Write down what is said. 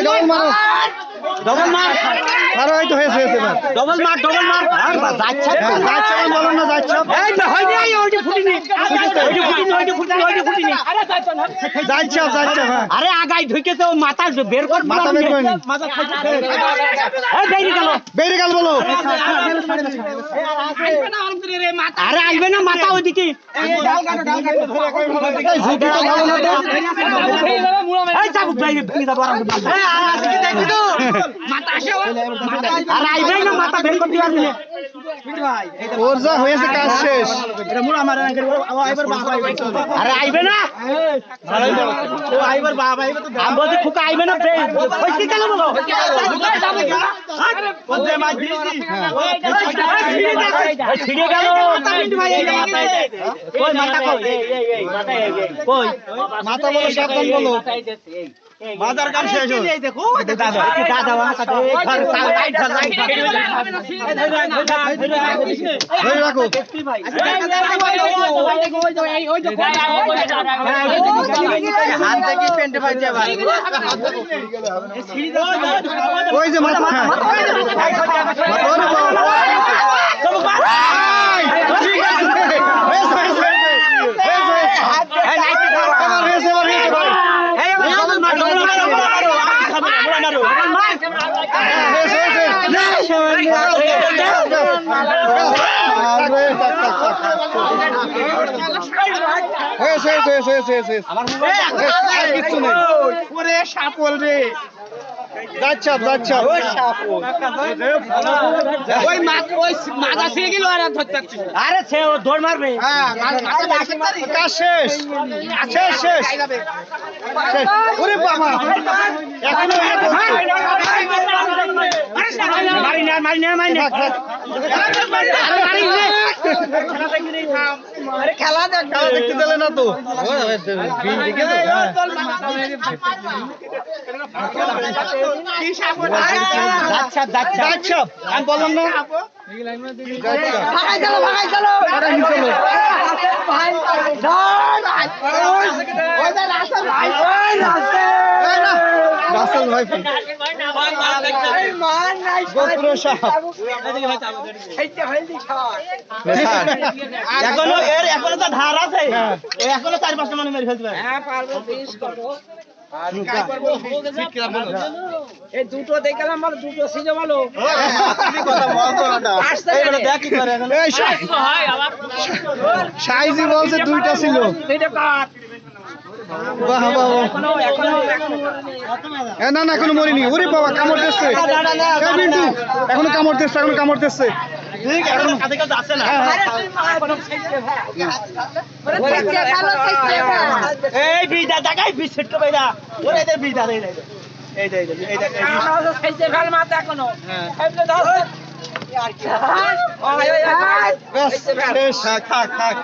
double মারো double মার আরে এই তো হয়েছে ডবল মার আর যাচ্ছে যাচ্ছে বলো না যাচ্ছে এই না হয় নাই ওইটা ফুটিনি আরে যাচ্ছে না যাচ্ছে হ্যাঁ আরে আগাই ঢুকেছে ও মাথা বের কর মাথা বের করে নি মাথা এই বেরিয়ে গেল বলো আরে আইবে না মাথা ওইদিকে এই ঝুঁকি তো ভালো না তো এই চাবুক যাই ভেঙে যাবো আর আইবে না মাথা বের করে দিবার দিলে ওর যা হয়েছে কাজ শেষ আরে আইবে না আমি বলছি খুকা আইবে না ওই কেন বলো ছিড়ে গেল কই মাথা কই মাথা বলো সাবধান বলো বাজার কাম শেষ হই দেখো দাদা ঘর লাইট ধরে রাখো হাত থেকে পেন্টে পাইছে আবার ওই যে মাথা আরে সে ও দৌড় মারবে কাজ শেষ শেষ ওরে বাবা এখনো মারি না খেলা দেখতে দিলে না তো আমি বললাম না রাসেল ভাই গোত্র সাহেব এখনো তো ধার আছে এখনো 4-5টা মানে মেরে ফেলতে পারে এই দুটো দেখালাম বলো দুটো সিজে বলো সাইজি বলছে দুইটা ছিল বাহ বাহ না না এখনো মরিনি ওরে বাবা কামড় দিচ্ছে এখনো কামড় দিচ্ছে এই বিজা দেখাই বিস্কুট কো বাইদা ওরে এদের বিজা দেই এই মাথা এখনো শেষ থাক